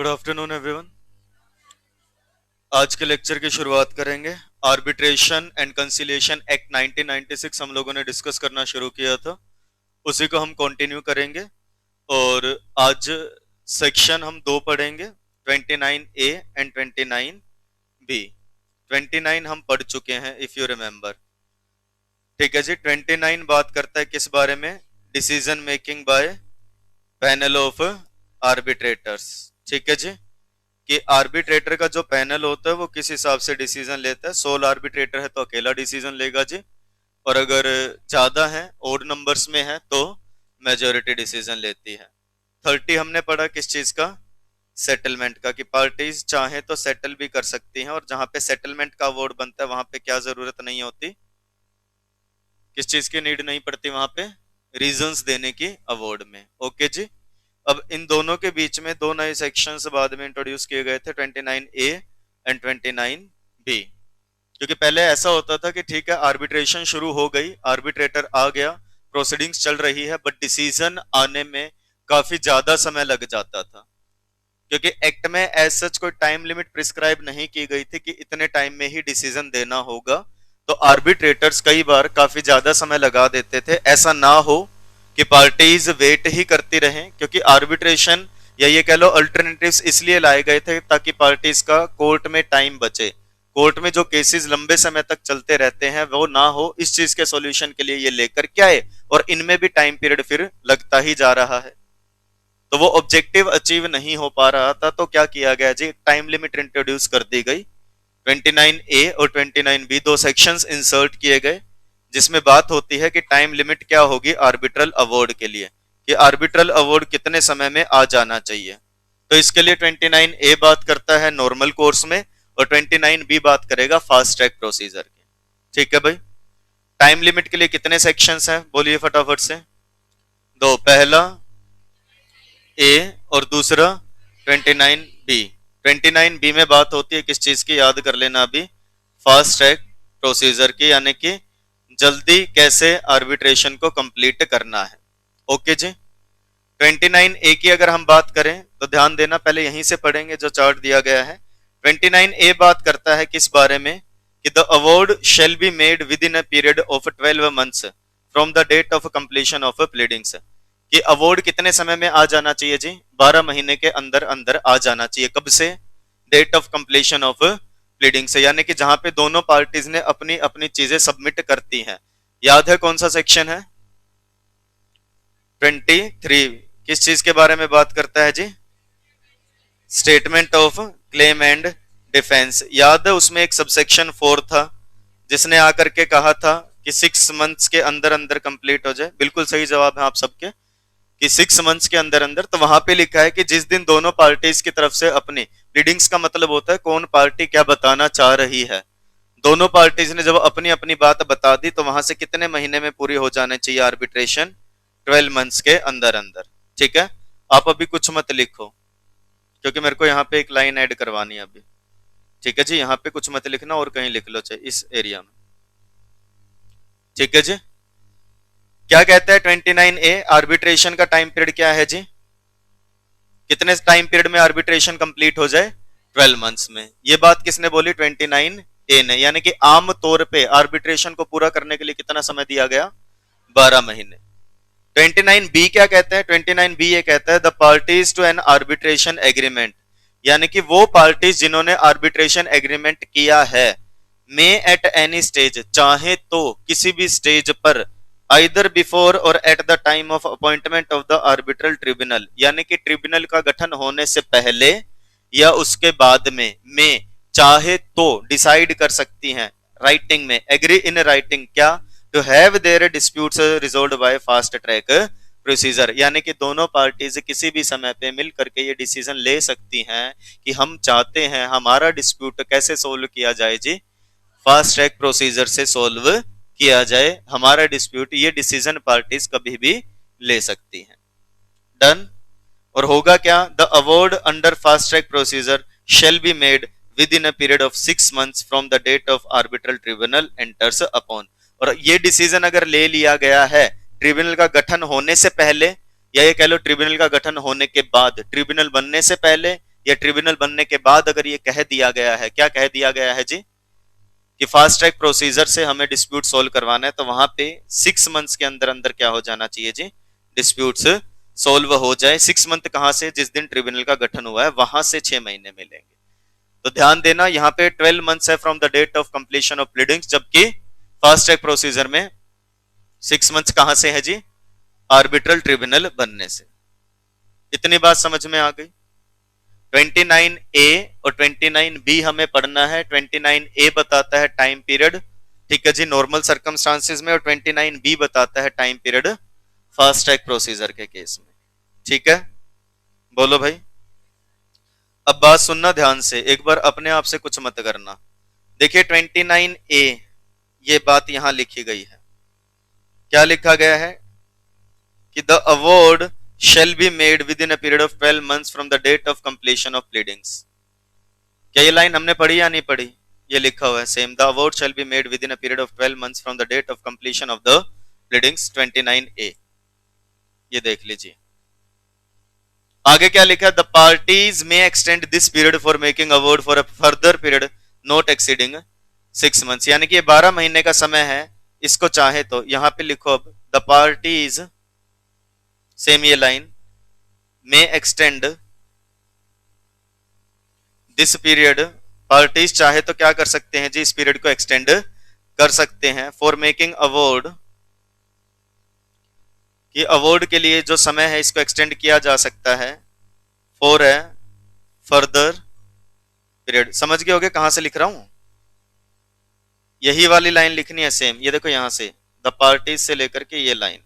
Good afternoon everyone. आज के lecture की शुरुआत करेंगे। आर्बिट्रेशन एंड कंसिलिएशन एक्ट 1996 हम लोगों ने डिस्कस करना शुरू किया था, उसी को हम कंटिन्यू करेंगे। और आज सेक्शन हम दो पढ़ेंगे, 29A एंड 29B। 29 हम पढ़ चुके हैं इफ यू रिमेम्बर। ठीक है जी। 29 बात करता है किस बारे में? Decision making by panel of arbitrators. ठीक है जी, कि आर्बिट्रेटर का जो पैनल होता है वो किस हिसाब से डिसीजन लेता है। सोल आर्बिट्रेटर है तो अकेला डिसीजन लेगा जी, और अगर ज्यादा है, ओड नंबर्स में है, तो मेजोरिटी डिसीजन लेती है। 30 हमने पढ़ा किस चीज का? सेटलमेंट का, कि पार्टीज चाहे तो सेटल भी कर सकती हैं, और जहां पे सेटलमेंट का अवॉर्ड बनता है वहां पे क्या जरूरत नहीं होती, किस चीज की नीड नहीं पड़ती वहां पे? रीजंस देने की अवॉर्ड में। ओके जी। अब इन दोनों के बीच में दो नए सेक्शंस बाद में इंट्रोड्यूस किए गए थे, 29A एंड 29B। क्योंकि पहले ऐसा होता था कि ठीक है, आर्बिट्रेशन शुरू हो गई, आर्बिट्रेटर आ गया, प्रोसीडिंग्स चल रही है, बट डिसीजन आने में काफी ज्यादा समय लग जाता था, क्योंकि एक्ट में एज सच कोई टाइम लिमिट प्रिस्क्राइब नहीं की गई थी कि इतने टाइम में ही डिसीजन देना होगा। तो आर्बिट्रेटर्स कई बार काफी ज्यादा समय लगा देते थे। ऐसा ना हो कि पार्टीज वेट ही करती रहें, क्योंकि आर्बिट्रेशन या ये कह लो अल्टरनेटिव्स इसलिए लाए गए थे ताकि पार्टीज का कोर्ट में टाइम बचे। कोर्ट में जो केसेस लंबे समय तक चलते रहते हैं वो ना हो, इस चीज के सॉल्यूशन के लिए ये लेकर के आए, और इनमें भी टाइम पीरियड फिर लगता ही जा रहा है, तो वो ऑब्जेक्टिव अचीव नहीं हो पा रहा था। तो क्या किया गया जी? टाइम लिमिट इंट्रोड्यूस कर दी गई। 29A और 29B दो सेक्शंस इंसर्ट किए गए, जिसमें बात होती है कि टाइम लिमिट क्या होगी आर्बिट्रल अवॉर्ड के लिए, कि आर्बिट्रल अवॉर्ड कितने समय में आ जाना चाहिए। तो इसके लिए 29A बात करता है नॉर्मल कोर्स में, और 29B बात करेगा फास्ट ट्रैक प्रोसीजर के। ठीक है भाई। टाइम लिमिट के लिए कितने सेक्शंस हैं? बोलिए फटाफट से। दो, पहला A और दूसरा 29B। 29B में बात होती है किस चीज की? याद कर लेना अभी, फास्ट ट्रैक प्रोसीजर की, यानी कि जल्दी कैसे आर्बिट्रेशन को कंप्लीट करना है। ओके जी। 29A की अगर हम बात करें तो ध्यान देना, पहले यहीं से पढ़ेंगे जो चार्ट दिया गया है। 29A बात करता है किस बारे में? कि the award shall be made within a period of 12 months from the date of completion of pleadings. कि अवॉर्ड कितने समय में आ जाना चाहिए जी? 12 महीने के अंदर अंदर आ जाना चाहिए। कब से? Date of completion of pleading से, यानी कि जहां पे दोनों पार्टीज ने अपनी अपनी चीजें सबमिट करती हैं। याद है कौन सा सेक्शन है? 23। किस चीज के बारे में बात करता है जी? Statement of claim and defence. याद है उसमें एक सबसेक्शन 4 था जिसने आकर के कहा था कि 6 मंथ्स के अंदर अंदर कंप्लीट हो जाए। बिल्कुल सही जवाब है आप सबके, कि 6 मंथ्स के अंदर अंदर। तो वहां पे लिखा है कि जिस दिन दोनों पार्टीज की तरफ से अपनी प्लीडिंग्स का मतलब होता है कौन पार्टी क्या बताना चाह रही है। दोनों पार्टीज ने जब अपनी अपनी बात बता दी तो वहां से कितने महीने में पूरी हो जाने चाहिए आर्बिट्रेशन? 12 मंथ्स के अंदर अंदर। ठीक है। आप अभी कुछ मत लिखो, क्योंकि मेरे को यहाँ पे एक लाइन ऐड करवानी है अभी। ठीक है जी। यहाँ पे कुछ मत लिखना, और कहीं लिख लो चाहे इस एरिया में। ठीक है जी। क्या कहता है 29A? आर्बिट्रेशन का टाइम पीरियड क्या है जी? कितने टाइम पीरियड में आर्बिट्रेशन कंप्लीट हो जाए? 12 मंथ्स में। ये बात किसने बोली? 29A ने। यानी कि आम तौर पे आर्बिट्रेशन को पूरा करने के लिए कितना समय दिया गया? 12 महीने। 29B क्या कहते हैं? 29B ये कहता है the parties to an arbitration agreement, यानी कि वो पार्टीज जिन्होंने आर्बिट्रेशन एग्रीमेंट किया है, मे एट एनी स्टेज, चाहे तो किसी भी स्टेज पर, आइदर बिफोर और at the time of appointment of the arbitral tribunal, यानी कि ट्रिब्यूनल का गठन होने से पहले या उसके बाद में चाहे तो डिसाइड कर सकती हैं राइटिंग में, एग्री इन राइटिंग, क्या? To have their disputes resolved by fast track procedure, यानी कि दोनों पार्टीज किसी भी समय पे मिल करके ये डिसीजन ले सकती हैं कि हम चाहते हैं हमारा डिस्प्यूट कैसे सोल्व किया जाए जी? फास्ट ट्रैक प्रोसीजर से सोल्व किया जाए हमारा डिस्प्यूट। ये डिसीजन पार्टीज कभी भी ले सकती हैं। डन। और होगा क्या? The award under fast track procedure shall be made within a period of 6 months from the date of arbitral tribunal enters upon. और ये डिसीजन अगर ले लिया गया है ट्रिब्यूनल का गठन होने से पहले, या ये कह लो ट्रिब्यूनल का गठन होने के बाद, ट्रिब्यूनल बनने से पहले या ट्रिब्यूनल बनने के बाद अगर ये कह दिया गया है, क्या कह दिया गया है जी, कि फास्ट ट्रैक प्रोसीजर से हमें डिस्प्यूट सोल्व करवाना है, तो वहां पे 6 मंथ्स के अंदर अंदर क्या हो जाना चाहिए जी, डिस्प्यूट्स सोल्व हो जाए। 6 मंथ कहां से, जिस दिन ट्रिब्यूनल का गठन हुआ है वहां से 6 महीने मिलेंगे। तो ध्यान देना यहाँ पे 12 मंथ्स है from the date of completion of pleadings, जबकि फास्ट ट्रैक प्रोसीजर में 6 मंथ्स कहां से है जी, आर्बिट्रल ट्रिब्यूनल बनने से। इतनी बात समझ में आ गई। 29A और 29B हमें पढ़ना है। 29A बताता है टाइम पीरियड, ठीक है जी, नॉर्मल सर्कमस्टांसेस में, और 29B बताता है time period fast track procedure के केस में। ठीक है, बोलो भाई। अब बात सुनना ध्यान से, एक बार अपने आप से कुछ मत करना। देखिए 29A, ये बात यहां लिखी गई है, क्या लिखा गया है कि the award shall be made within a period of 12 months from the date of completion of pleadings। क्या ये लाइन हमने पढ़ी या नहीं पढ़ी? ये लिखा हुआ है same, the award shall be made within a period of 12 months from the date of completion of the pleadings, 29A। ये देख लीजिए आगे क्या लिखा है, the parties may extend this period for making award for a further period not exceeding 6 months, यानी कि ये 12 महीने का समय है। इसको चाहे तो यहां पे लिखो अब, द पार्टीज, सेम ये लाइन, में एक्सटेंड दिस पीरियड, पार्टीज चाहे तो क्या कर सकते हैं जी, इस पीरियड को एक्सटेंड कर सकते हैं, फॉर मेकिंग अवार्ड, कि अवार्ड के लिए जो समय है इसको एक्सटेंड किया जा सकता है, फॉर ए फर्दर पीरियड। समझ गए होगे कहां से लिख रहा हूं? यही वाली लाइन लिखनी है सेम, ये देखो यहां से द पार्टीज से लेकर के ये लाइन,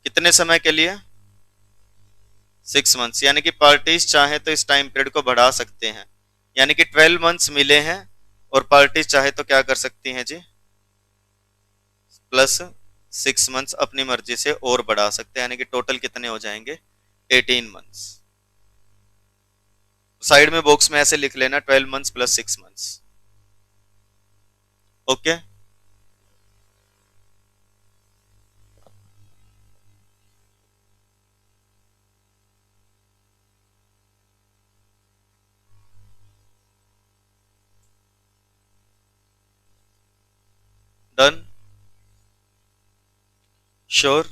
कितने समय के लिए, 6 मंथ्स, यानी कि पार्टीज चाहे तो इस टाइम पीरियड को बढ़ा सकते हैं, यानी कि 12 मंथ्स मिले हैं और पार्टीज चाहे तो क्या कर सकती हैं जी, प्लस 6 मंथ्स अपनी मर्जी से और बढ़ा सकते हैं, यानी कि टोटल कितने हो जाएंगे, 18 मंथ्स। साइड में बॉक्स में ऐसे लिख लेना, 12 months plus 6 months. Okay, done, sure.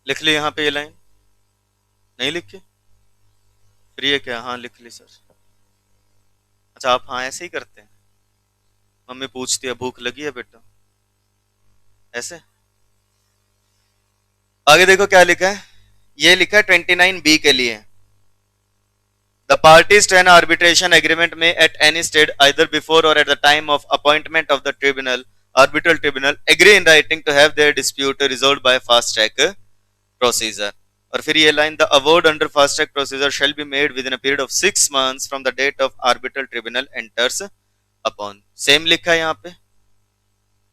लिख ली यहाँ पे ये लाइन, नहीं लिखी? फिर ये क्या, हाँ लिख ली सर। अच्छा आप हाँ ऐसे ही करते हैं, मम्मी पूछती है भूख लगी है बेटा, ऐसे। आगे देखो क्या लिखा है, ये लिखा है 29B के लिए, the parties to an arbitration agreement may at any stage either before or at the time of appointment of the tribunal, arbitral tribunal, agree in writing to have their dispute resolved by fast track procedure। और फिर ये line, the award under fast track procedure shall be made within a period of 6 months from the date of arbitral tribunal enters upon। Same लिखा है यहाँ पे,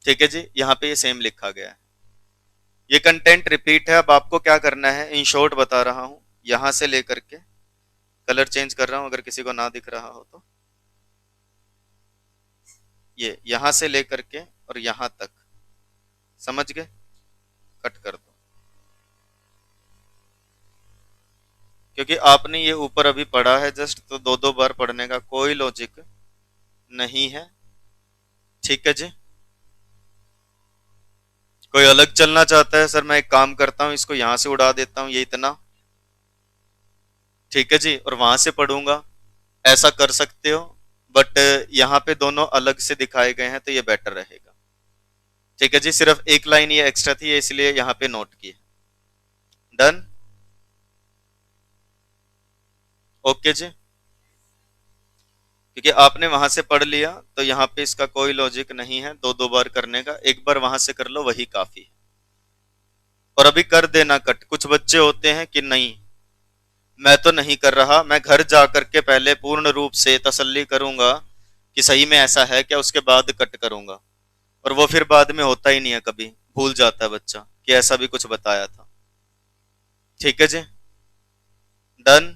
ठीक है जी, यहाँ पे ये सेम लिखा गया है, ये कंटेंट रिपीट है। अब आपको क्या करना है, इन शॉर्ट बता रहा हूं, यहां से लेकर के, कलर चेंज कर रहा हूं अगर किसी को ना दिख रहा हो तो, ये यहां से लेकर के और यहां तक, समझ गए, कट कर दो, क्योंकि आपने ये ऊपर अभी पढ़ा है जस्ट, तो दो दो बार पढ़ने का कोई लॉजिक नहीं है। ठीक है जी, कोई अलग चलना चाहता है, सर मैं एक काम करता हूं इसको यहां से उड़ा देता हूं, ये इतना, ठीक है जी, और वहां से पढ़ूंगा, ऐसा कर सकते हो, बट यहाँ पे दोनों अलग से दिखाए गए हैं तो ये बेटर रहेगा। ठीक है जी, सिर्फ एक लाइन ये एक्स्ट्रा थी इसलिए यहाँ पे नोट की है। डन, ओके जी, क्योंकि आपने वहां से पढ़ लिया तो यहाँ पे इसका कोई लॉजिक नहीं है दो दो बार करने का, एक बार वहां से कर लो वही काफी है। और अभी कर देना कट। कुछ बच्चे होते हैं कि नहीं मैं तो नहीं कर रहा, मैं घर जा करके पहले पूर्ण रूप से तसल्ली करूंगा कि सही में ऐसा है क्या, उसके बाद कट करूंगा, और वो फिर बाद में होता ही नहीं है, कभी भूल जाता है बच्चा कि ऐसा भी कुछ बताया था। ठीक है जी, डन।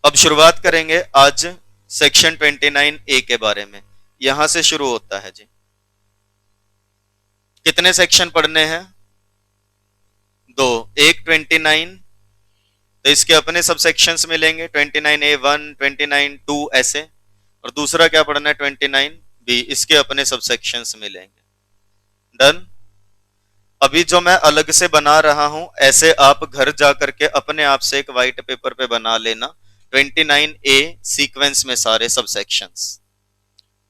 अब शुरुआत करेंगे आज सेक्शन 29A के बारे में, यहां से शुरू होता है जी। कितने सेक्शन पढ़ने हैं? दो। एक 29, तो इसके अपने सब सेक्शंस मिलेंगे 29A1, 29(2) ऐसे, और दूसरा क्या पढ़ना है 29B, इसके अपने सब सेक्शंस मिलेंगे। डन। अभी जो मैं अलग से बना रहा हूं, ऐसे आप घर जाकर के अपने आप से एक व्हाइट पेपर पे बना लेना। 29A सीक्वेंस में सारे सब सेक्शंस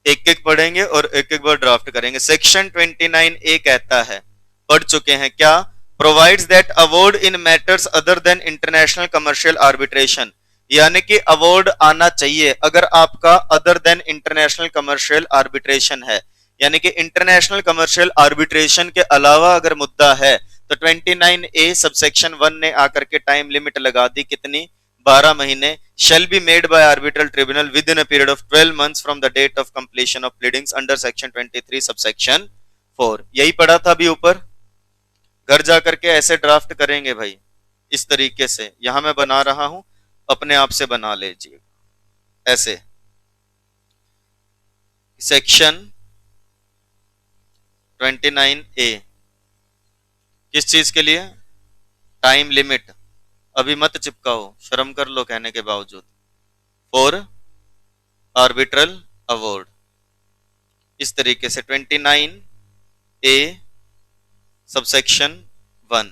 एक एक पढ़ेंगे और एक एक बार ड्राफ्ट करेंगे। सेक्शन 29A कहता है, पढ़ चुके हैं क्या? Provides that award in matters other than international commercial arbitration, यानी कि अवार्ड आना चाहिए अगर आपका other than international commercial arbitration है, यानी कि इंटरनेशनल कमर्शियल आर्बिट्रेशन के अलावा अगर मुद्दा है तो 29A सबसेक्शन 1 ने आकर के टाइम लिमिट लगा दी, कितनी? 12 महीने। shall be made by arbitral tribunal within a period of 12 months from the date of completion of pleadings under section 23 subsection 4। यही पढ़ा था अभी ऊपर। घर जाकर के ऐसे ड्राफ्ट करेंगे भाई, इस तरीके से। यहां मैं बना रहा हूं, अपने आप से बना लीजिए ऐसे। सेक्शन 29A किस चीज के लिए? Time limit. अभी मत चिपकाओ, शर्म कर लो कहने के बावजूद। फॉर आर्बिट्रल अवार्ड, इस तरीके से 29A सबसेक्शन 1,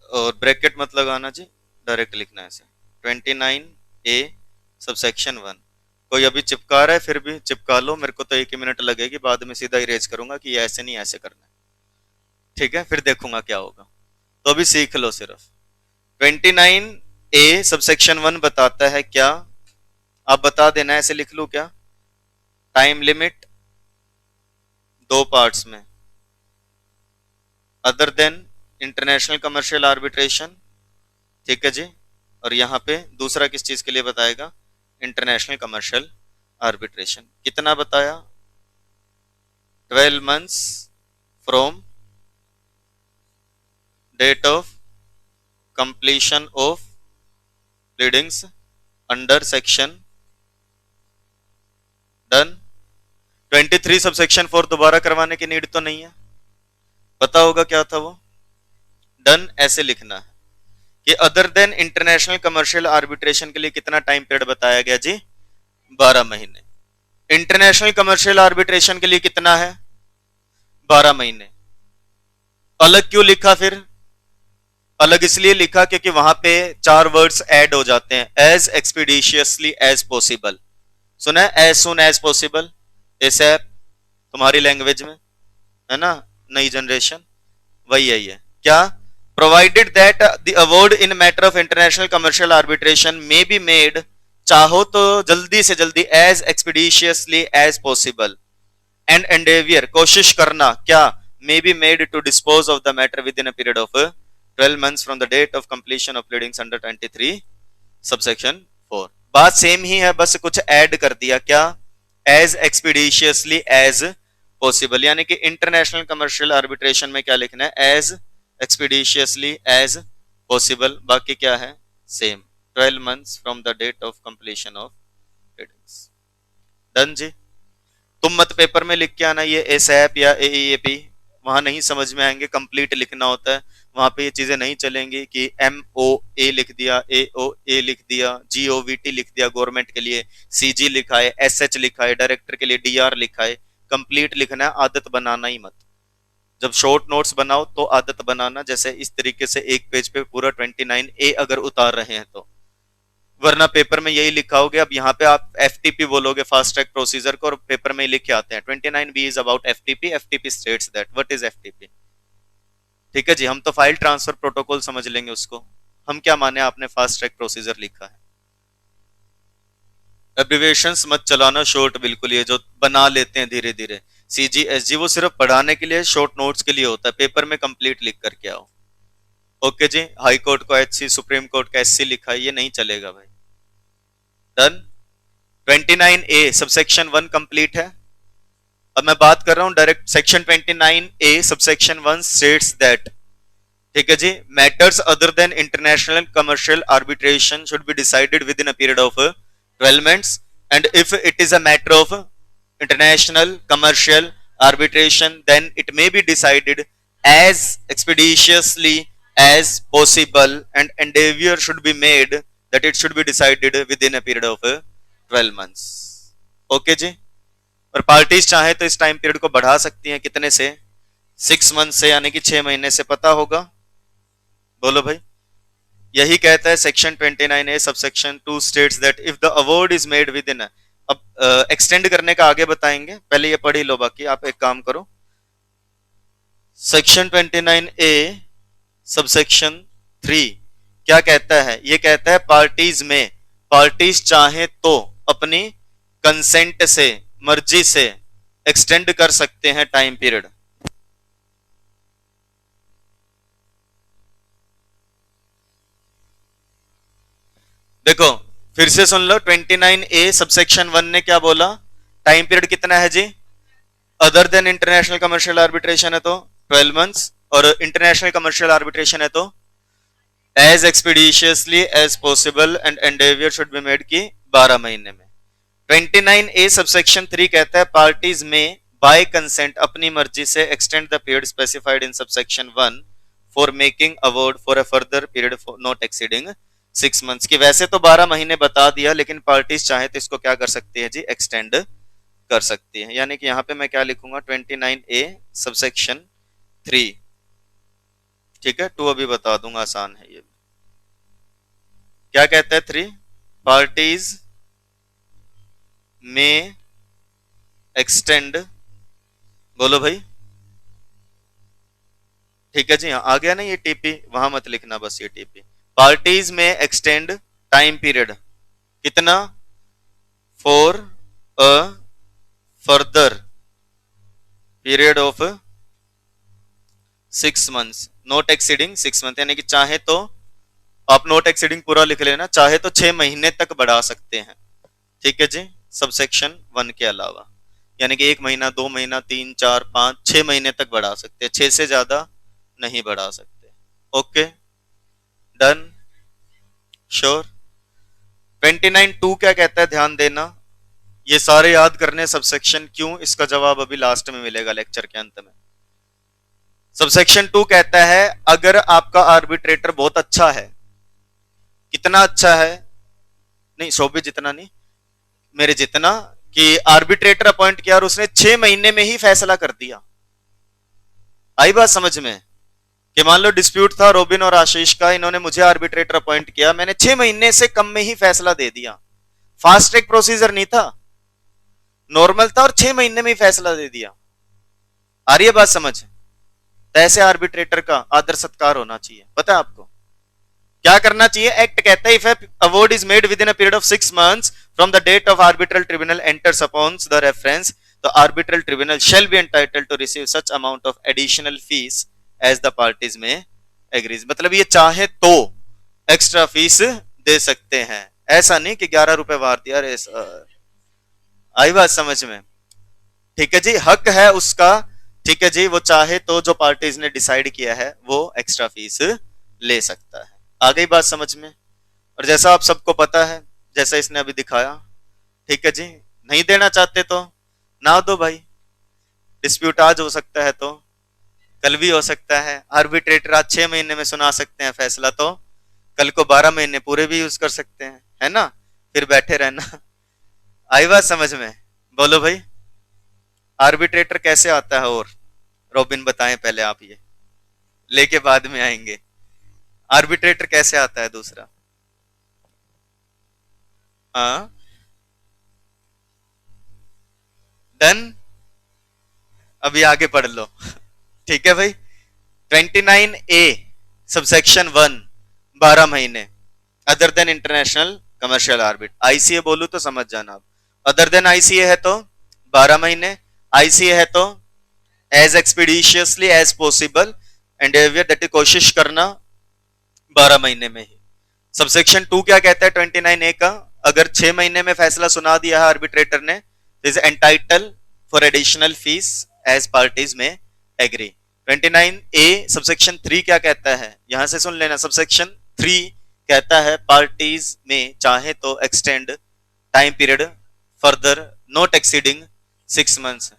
और ब्रैकेट मत लगाना जी, डायरेक्ट लिखना है ऐसे 29A सबसेक्शन 1। कोई अभी चिपका रहा है, फिर भी चिपका लो, मेरे को तो 1 ही मिनट लगेगी, बाद में सीधा इरेज करूंगा कि ये ऐसे नहीं ऐसे करना है, ठीक है? फिर देखूंगा क्या होगा, तो अभी सीख लो सिर्फ। 29A सबसेक्शन 1 बताता है क्या? आप बता देना, ऐसे लिख लू क्या? टाइम लिमिट 2 पार्ट्स में, other than international commercial arbitration, ठीक है जी। और यहां पे दूसरा किस चीज के लिए बताएगा? International commercial arbitration. कितना बताया? 12 months from date of completion of pleadings under section. Done. 23 subsection 4 दोबारा करवाने की नीड तो नहीं है, पता होगा क्या था वो। डन ऐसे लिखना है कि other than international commercial arbitration के लिए कितना टाइम पीरियड बताया गया जी? 12 महीने। इंटरनेशनल कमर्शियल आर्बिट्रेशन के लिए कितना है? 12 महीने। अलग क्यों लिखा फिर? अलग इसलिए लिखा क्योंकि वहां पे 4 वर्ड्स ऐड हो जाते हैं, एज एक्सपीडिशियसली एज पॉसिबल। सुना है? एज सुन एज पॉसिबल, ऐसे तुम्हारी लैंग्वेज में है ना, नई जनरेशन वही है क्या? Provided that the award in matter of international commercial arbitration may be made, चाहो तो जल्दी से जल्दी, as expeditiously as possible, and endeavour कोशिश करना क्या? May be made to dispose of the matter within a period of 12 months from the date of completion of pleadings under 23 subsection 4। बात same ही है, बस कुछ ऐड कर दिया क्या? एज एक्सपीडिशियसली एज पॉसिबल, यानी कि इंटरनेशनल कमर्शियल आर्बिट्रेशन में क्या लिखना है? As expeditiously as possible. बाकी क्या है? Same, 12 months from the date of completion of pleadings। Done जी। तुम मत पेपर में लिख के आना ये एसएप या एईएपी, वहां नहीं समझ में आएंगे, कंप्लीट लिखना होता है, वहां पे ये चीजें नहीं चलेंगी कि MOA लिख दिया, AOA लिख दिया, GOVT लिख दिया गवर्नमेंट के लिए, CG लिखा है, SH लिखा है, डायरेक्टर के लिए DR लिखा है। कंप्लीट लिखना है, आदत बनाना ही मत। जब शॉर्ट नोट्स बनाओ तो आदत बनाना, जैसे इस तरीके से एक पेज पे पूरा 29A अगर उतार रहे हैं तो, वरना पेपर में यही लिखा होगा। अब यहाँ पे आप FTP बोलोगे, फास्ट ट्रैक प्रोसीजर को, और पेपर में लिखे आते हैं 29B is about FTP, FTP states that, what is FTP? ठीक है जी, हम तो फाइल ट्रांसफर प्रोटोकॉल समझ लेंगे उसको, हम क्या माने आपने फास्ट ट्रैक प्रोसीजर लिखा है। एब्रिविएशंस मत चलाना, शॉर्ट बिल्कुल, ये जो बना लेते हैं धीरे धीरे, CG SG वो सिर्फ पढ़ाने के लिए, शॉर्ट नोट्स के लिए होता है, पेपर में कंप्लीट लिख करके आओ। ओके जी। हाई कोर्ट को HC, सुप्रीम कोर्ट का SC लिखा है, ये नहीं चलेगा भाई। डन। 29A सबसेक्शन 1 कंप्लीट है। अब मैं बात कर रहा हूं direct section 29A subsection 1 states that, ठीक है जी, matters other than international commercial arbitration should be decided within a period of 12 months, and if it is a matter of international commercial arbitration, then it may be decided as expeditiously as possible and endeavor should be made that it should be decided within a period of 12 months. Okay जी. और parties चाहे तो इस time period को बढ़ा सकती हैं कितने से, 6 मंथ से, यानी कि 6 महीने से. पता होगा, बोलो भाई. यही कहता है section 29A subsection 2 states that if the award is made with in. अब एक्सटेंड करने का आगे बताएंगे, पहले ये पढ़ ही लो. बाकी आप एक काम करो, सेक्शन 29A सबसेक्शन 3 क्या कहता है. ये कहता है पार्टीज में, पार्टीज चाहे तो अपनी कंसेंट से, मर्जी से एक्सटेंड कर सकते हैं टाइम पीरियड. देखो फिर से सुन लो, 29A सबसेक्शन 1 ने क्या बोला, टाइम पीरियड कितना है जी. Other than international commercial arbitration है तो 12 मंथ्स, और इंटरनेशनल कमर्शियल आर्बिट्रेशन है तो as expeditiously as possible and endeavour should be made की 12 महीने में. 29A सबसेक्शन 3 कहता है पार्टीज में बाय कंसेंट अपनी मर्जी से extend the period specified in subsection 1 for making award for a further period not exceeding 6 months की. वैसे तो 12 महीने बता दिया, लेकिन पार्टीज चाहे तो इसको क्या कर सकती है जी, एक्सटेंड कर सकती है. यानी कि यहां पे मैं क्या लिखूंगा, 29A सबसेक्शन 3. ठीक है, 2 अभी बता दूंगा, आसान है ये. क्या कहता है 3, पार्टीज में एक्सटेंड, बोलो भाई. ठीक है जी, हाँ आ गया ना ये टीपी, वहां मत लिखना बस ये TP. Parties may extend time period कितना, for a further period of 6 months not exceeding 6 month. यानी कि चाहे तो आप नॉट एक्सीडिंग पूरा लिख लेना, चाहे तो 6 महीने तक बढ़ा सकते हैं. ठीक है जी, सबसेक्शन 1 के अलावा. यानी कि 1 महीना, 2 महीना, 3, 4, 5, 6 महीने तक बढ़ा सकते हैं, 6 से ज्यादा नहीं बढ़ा सकते. Okay done, sure. 29(2) क्या कहता है, ध्यान देना. ये सारे याद करने सबसेक्शन क्यों, इसका जवाब अभी लास्ट में मिलेगा लेक्चर के अंत में. सबसेक्शन 2 कहता है अगर आपका आर्बिट्रेटर बहुत अच्छा है, कितना अच्छा है, नहीं शोभित जितना नहीं, मेरे जितना, कि आर्बिट्रेटर अपॉइंट किया और उसने 6 महीने में ही फैसला कर दिया. आई बात समझ में, कि मान लो डिस्प्यूट था रोबिन और आशीष का, इन्होंने मुझे आर्बिट्रेटर अपॉइंट किया, मैंने 6 महीने से कम में ही फैसला दे दिया. फास्ट ट्रैक प्रोसीजर नहीं था, नॉर्मल था, और 6 महीने में ही फैसला दे दिया. आ रही है बात समझ. तो ऐसे आर्बिट्रेटर का आदर सत्कार होना चाहिए. पता है आपको क्या करना चाहिए, एक्ट कहता है if award is made within a period of 6 months from the date of arbitral tribunal enters upon the reference, the arbitral tribunal shall be entitled to receive such amount of additional fees as the parties may agrees. मतलब ये चाहे तो extra fees दे सकते हैं, ऐसा नहीं कि 11 रुपए वार दिया. अरे आई बात समझ में. ठीक है जी, हक है उसका. ठीक है जी, वो चाहे तो जो पार्टीज ने डिसाइड किया है वो एक्स्ट्रा फीस ले सकता है. आ गई बात समझ में. और जैसा आप सबको पता है, जैसा इसने अभी दिखाया, ठीक है जी, नहीं देना चाहते तो ना दो भाई. डिस्प्यूट आज हो सकता है तो कल भी हो सकता है. आर्बिट्रेटर आज 6 महीने में सुना सकते हैं फैसला, तो कल को 12 महीने पूरे भी यूज कर सकते हैं, है ना. फिर बैठे रहना. आई बात समझ में, बोलो भाई. आर्बिट्रेटर कैसे आता है, और रॉबिन बताएं पहले आप, ये लेके बाद में आएंगे. आर्बिट्रेटर कैसे आता है दूसरा. हाँ डन, अभी आगे पढ़ लो. ठीक है भाई. 29A सबसेक्शन 1 12 महीने, other than international commercial orbit. ICA बोलू तो समझ जाना आप. अदर देन आईसीए है तो 12 महीने, आईसीए है तो as expeditiously as possible endeavour, that is कोशिश करना 12 महीने में ही. सबसेक्शन 2 क्या कहता है 29A का, अगर 6 महीने में फैसला सुना दिया है आर्बिट्रेटर ने, is entitle for additional fees as parties may agree. 29A subsection 3 क्या कहता है, यहां से सुन लेना. सबसेक्शन 3 कहता है पार्टीज में चाहे तो extend time period further not exceeding 6 months है।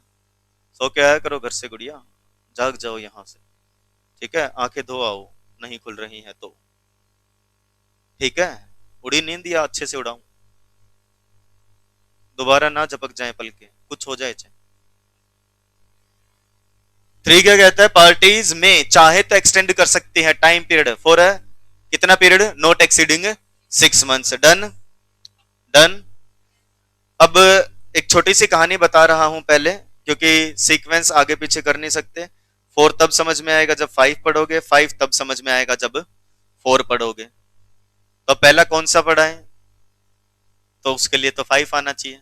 सो क्या आया करो घर से गुड़िया, जाग जाओ यहाँ से, ठीक है, आंखें धो आओ, नहीं खुल रही हैं तो, ठीक है। उड़ी नींद या अच्छे से उड़ाऊं, दोबारा ना झपक जाए पल के, कुछ हो जाए चाहे। 3 क्या कहता है, पार्टीज में चाहे तो एक्सटेंड कर सकती है टाइम पीरियड फॉर कितना period, not exceeding 6 months. Done, done. अब एक छोटी सी कहानी बता रहा हूं पहले, क्योंकि सीक्वेंस आगे पीछे कर नहीं सकते। 4 तब समझ में आएगा जब 5 पढ़ोगे, 5 तब समझ में आएगा जब 4 पढ़ोगे। तो पहला कौन सा पढ़ा है, तो उसके लिए तो 5 आना चाहिए,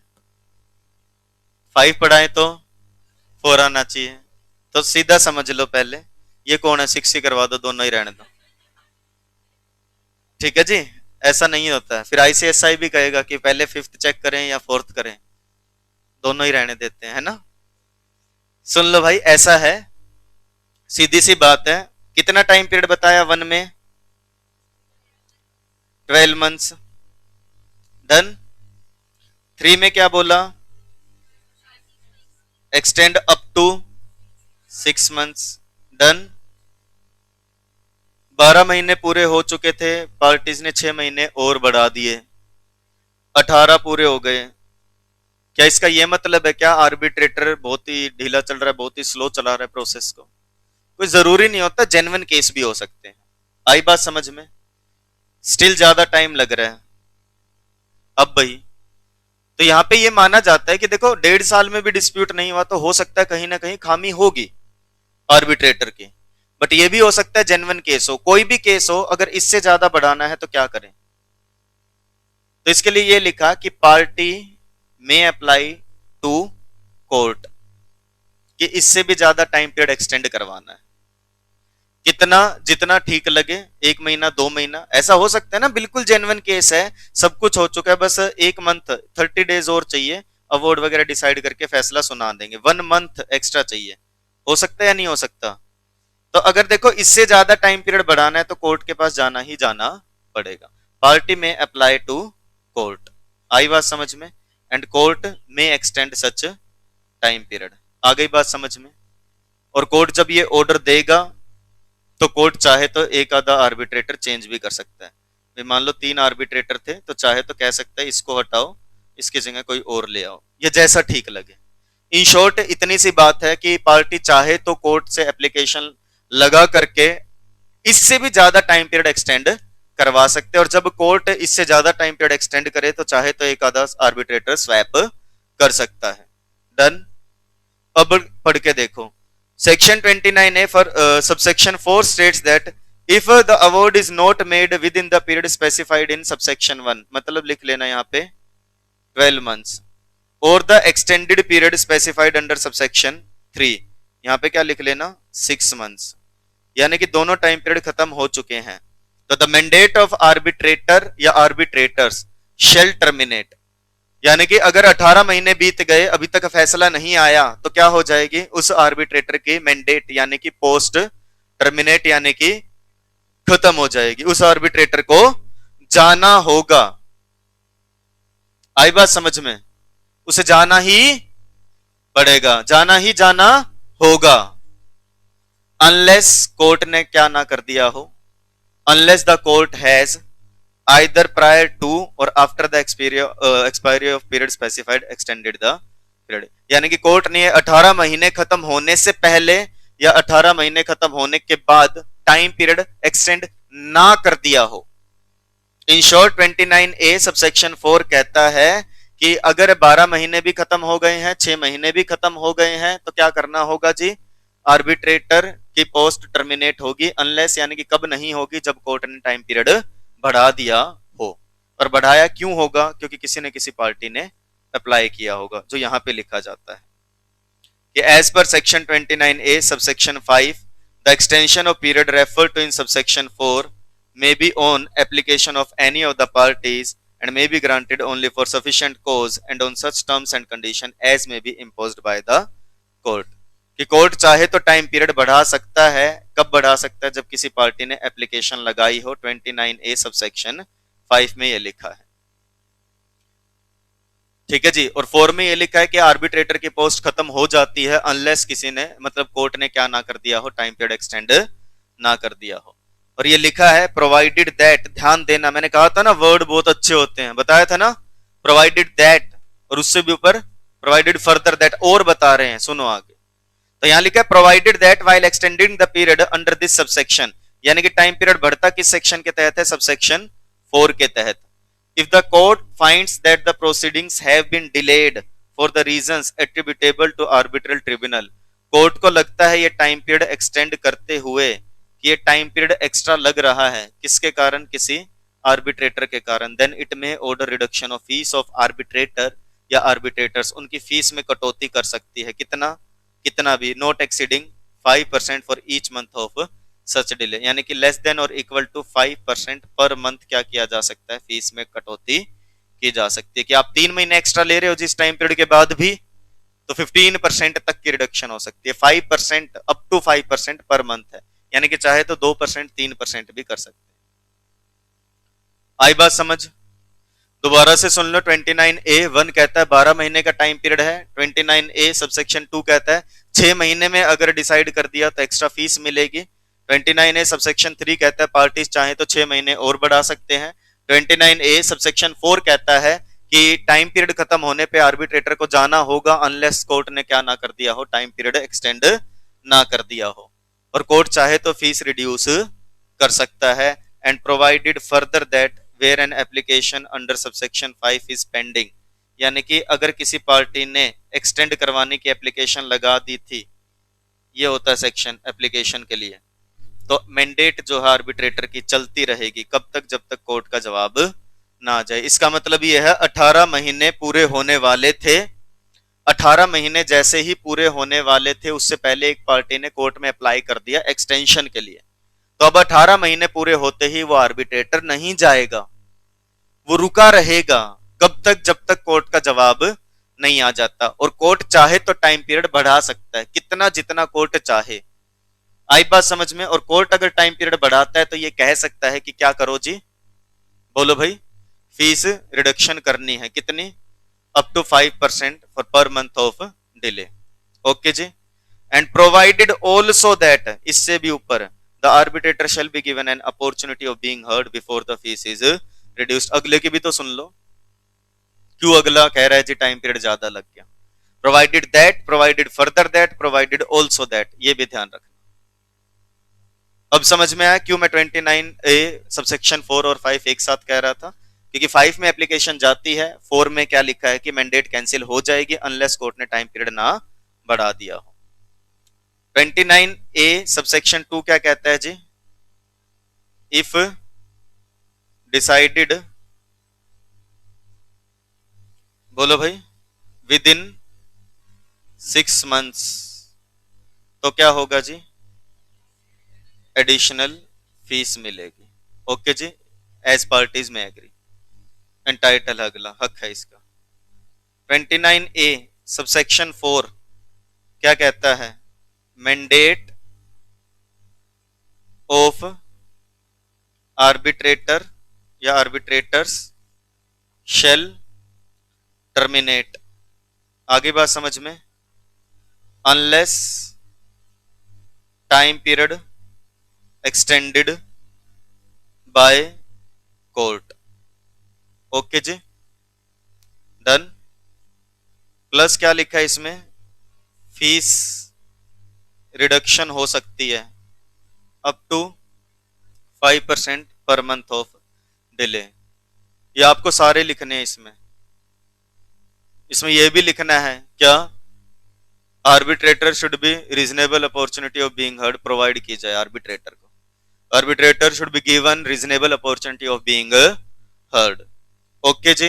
5 पढ़ाए तो 4 आना चाहिए। तो सीधा समझ लो पहले, ये कौन है, 6 ही करवा दो, दोनों ही रहने दो, ठीक है जी। ऐसा नहीं होता है, फिर आईसीएसआई भी कहेगा कि पहले 5th चेक करें या 4th करें, दोनों ही रहने देते हैं, है ना। सुन लो भाई, ऐसा है, सीधी सी बात है। कितना टाइम पीरियड बताया 1 में, 12 मंथ्स। डन। 3 में क्या बोला, extend up to 6 months. Done. 12 महीने पूरे हो चुके थे, पार्टीज ने 6 महीने और बढ़ा दिए, 18 पूरे हो गए। क्या इसका यह मतलब है क्या आर्बिट्रेटर बहुत ही ढीला चल रहा है, बहुत ही स्लो चला रहा है प्रोसेस को? कोई जरूरी नहीं होता, जेन्युइन केस भी हो सकते हैं। आई बात समझ में? स्टिल ज्यादा टाइम लग रहा है। अब भाई, तो यहां पे ये माना जाता है कि देखो 1.5 साल में भी डिस्प्यूट नहीं हुआ तो हो सकता है कहीं ना कहीं खामी होगी आर्बिट्रेटर की, बट ये भी हो सकता है जेन्युइन केस हो। कोई भी केस हो, अगर इससे ज्यादा बढ़ाना है तो क्या करें? तो इसके लिए ये लिखा कि पार्टी में अप्लाई टू कोर्ट, कि इससे भी ज्यादा टाइम पीरियड एक्सटेंड करवाना है। कितना, जितना ठीक लगे, 1 महीना 2 महीना, ऐसा हो सकता है ना, बिल्कुल जेन्युइन केस है, सब कुछ हो चुका है, बस 1 मंथ 30 डेज और चाहिए, अवार्ड वगैरह डिसाइड करके फैसला सुना देंगे, 1 मंथ एक्स्ट्रा चाहिए, हो सकता है या नहीं हो सकता? तो अगर देखो इससे ज्यादा टाइम पीरियड बढ़ाना है तो कोर्ट के पास जाना ही जाना पड़ेगा। पार्टी में अप्लाई टू कोर्ट, आई बात समझ में? एंड कोर्ट में एक्सटेंड सच टाइम पीरियड, आ गई बात समझ में? और कोर्ट जब ये ऑर्डर देगा तो कोर्ट चाहे तो एक आधा आर्बिट्रेटर चेंज भी कर सकता है। भाई मान लो 3 आर्बिट्रेटर थे, तो चाहे तो कह सकता है इसको हटाओ, इसकी जगह कोई और ले आओ, ये जैसा ठीक लगे। इन शॉर्ट इतनी सी बात है कि पार्टी चाहे तो कोर्ट से एप्लीकेशन लगा करके इससे भी ज्यादा टाइम पीरियड एक्सटेंड करवा सकते हैं, और जब कोर्ट इससे ज्यादा टाइम पीरियड एक्सटेंड करे तो चाहे तो एक आधा आर्बिट्रेटर स्वैप कर सकता है। डन। अब पढ़ के देखो, section 29A for subsection 4 states that if the award is not made with in the period specified in subsection 1, मतलब लिख लेना यहाँ पे 12 मंथ्स, और the extended period specified under subsection 3, यहाँ पे क्या लिख लेना 6 मंथ्स, यानी कि दोनों टाइम पीरियड खत्म हो चुके हैं। तो द मैंडेट ऑफ आर्बिट्रेटर या आर्बिट्रेटर्स शेल टर्मिनेट, यानी कि अगर 18 महीने बीत गए अभी तक फैसला नहीं आया तो क्या हो जाएगी, उस आर्बिट्रेटर की मैंडेट यानी कि पोस्ट टर्मिनेट यानी कि खत्म हो जाएगी, उस आर्बिट्रेटर को जाना होगा। आई बात समझ में? उसे जाना ही पड़ेगा, जाना ही जाना होगा, अनलेस कोर्ट ने क्या ना कर दिया हो, unless the court has either prior to or after the expiry of period specified extended the period, यानी कि कोर्ट ने 18 महीने खत्म होने से पहले या 18 महीने खत्म होने के बाद टाइम पीरियड एक्सटेंड ना कर दिया हो। इन शॉर्ट 29A सबसेक्शन 4 कहता है कि अगर 12 महीने भी खत्म हो गए हैं, 6 महीने भी खत्म हो गए हैं, तो क्या करना होगा जी, आर्बिट्रेटर की पोस्ट टर्मिनेट होगी, अनलेस यानी कि कब नहीं होगी, जब कोर्ट ने टाइम पीरियड बढ़ा दिया हो। और बढ़ाया क्यों होगा, क्योंकि किसी न किसी पार्टी ने अप्लाई किया होगा, जो यहां पे लिखा जाता है कि as per section 29A subsection 5 the extension of period refer to in subsection 4 may be on application of any of the parties and may be granted only for sufficient cause and on such terms and condition as may be imposed by the court, कि court चाहे तो time period बढ़ा सकता है, कब बढ़ा सकता है, जब किसी पार्टी ने एप्लीकेशन लगाई हो। 29A सबसेक्शन 5 में ये लिखा है। ठीक है जी। और 4 में ये लिखा है कि आर्बिट्रेटर की पोस्ट खत्म हो जाती है अनलेस किसी ने मतलब कोर्ट ने क्या ना कर दिया हो, टाइम पीरियड एक्सटेंड ना कर दिया हो। और ये लिखा है प्रोवाइडेड दैट, ध्यान देना, मैंने कहा था ना वर्ड बहुत अच्छे होते हैं, बताया था ना, प्रोवाइडेड दैट, और उससे भी ऊपर प्रोवाइडेड फर्दर दैट, और बता रहे हैं, सुनो आगे। तो यहां लिखा है provided that while extending the period under this subsection, यानी कि टाइम पीरियड बढ़ता किस सेक्शन के तहत है, सबसेक्शन 4 के तहत। If the court finds that the proceedings have been delayed for the reasons attributable to arbitral tribunal, court को लगता है ये टाइम पीरियड एक्सटेंड करते हुए कि ये टाइम पीरियड एक्स्ट्रा लग रहा है, किसके कारण, किसी आर्बिट्रेटर के कारण, देन इट में order reduction of fees of arbitrator या आर्बिट्रेटर्स, उनकी फीस में कटौती कर सकती है, कितना, कितना भी, not exceeding 5% for each month of such delay, यानी कि लेस देन और इक्वल टू 5% पर मंथ क्या किया जा सकता है, फीस में कटौती की जा सकती है। कि आप 3 महीने एक्स्ट्रा ले रहे हो जिस टाइम पीरियड के बाद भी, तो 15% तक की रिडक्शन हो सकती है, 5% अप टू 5% पर मंथ है, यानी कि चाहे तो 2% 3% भी कर सकते हैं। आई बात समझ? दोबारा से सुन लो। 29A(1) कहता है 12 महीने का टाइम पीरियड है। 29A सबसेक्शन 2 कहता है 6 महीने में अगर डिसाइड कर दिया तो एक्स्ट्रा फीस मिलेगी। 29A सबसेक्शन 3 कहता है पार्टीज चाहे तो 6 महीने और बढ़ा सकते हैं। 29A सबसेक्शन 4 कहता है कि टाइम पीरियड खत्म होने पे आर्बिट्रेटर को जाना होगा अनलेस कोर्ट ने क्या ना कर दिया हो, टाइम पीरियड एक्सटेंड ना कर दिया हो, और कोर्ट चाहे तो फीस रिड्यूस कर सकता है। And provided further that where an application under subsection 5 is pending, यानी कि अगर किसी पार्टी ने एक्सटेंड करवाने की एप्लीकेशन लगा दी थी, ये होता है सेक्शन एप्लीकेशन के लिए, तो मैंडेट जो है आर्बिट्रेटर की चलती रहेगी, कब तक, जब तक कोर्ट का जवाब ना आ जाए। इसका मतलब यह है 18 महीने पूरे होने वाले थे, 18 महीने जैसे ही पूरे होने वाले थे उससे पहले एक पार्टी ने कोर्ट में अप्लाई कर दिया एक्सटेंशन के लिए, तो अब 18 महीने पूरे होते ही वो आर्बिट्रेटर नहीं जाएगा, वो रुका रहेगा, कब तक, जब तक कोर्ट का जवाब नहीं आ जाता। और कोर्ट चाहे तो टाइम पीरियड बढ़ा सकता है, कितना, जितना कोर्ट चाहे। आई बात समझ में? और कोर्ट अगर टाइम पीरियड बढ़ाता है तो ये कह सकता है कि क्या करो जी, बोलो भाई, फीस रिडक्शन करनी है, कितनी, up to 5% for per month of delay. Okay जी। एंड प्रोवाइडेड ऑल्सो दैट, इससे भी ऊपर, the arbitrator shall be given an opportunity of being heard before the fee is reduced. अगले की भी तो सुन लो, क्यों अगला कह रहा है जी टाइम पीरियड ज्यादा लग गया। Provided that, provided further that, provided also that, ये भी ध्यान रखना। अब समझ में आया क्यों मैं 29A सबसेक्शन 4 और 5 एक साथ कह रहा था, क्योंकि 5 में एप्लीकेशन जाती है, 4 में क्या लिखा है कि मैंडेट कैंसिल हो जाएगी अनलेस कोर्ट ने टाइम पीरियड ना बढ़ा दिया हो। 29A सबसेक्शन 2 क्या कहता है जी, इफ डिसाइडेड, बोलो भाई, विद इन 6 मंथ्स, तो क्या होगा जी, एडिशनल फीस मिलेगी। ओके जी, as parties may agree. Entitle अगला हक है इसका। 29A सबसेक्शन 4 क्या कहता है, मैंडेट ऑफ आर्बिट्रेटर या आर्बिट्रेटर्स शेल टर्मिनेट, आगे बात समझ में, unless time period extended by court. Okay जी, डन। प्लस क्या लिखा है इसमें, फीस रिडक्शन हो सकती है अप टू 5% पर मंथ ऑफ डिले। ये आपको सारे लिखने हैं इसमें। इसमें यह भी लिखना है क्या, arbitrator should be reasonable opportunity of being heard provide की जाए आर्बिट्रेटर को, arbitrator should be given reasonable opportunity of being heard. Okay जी,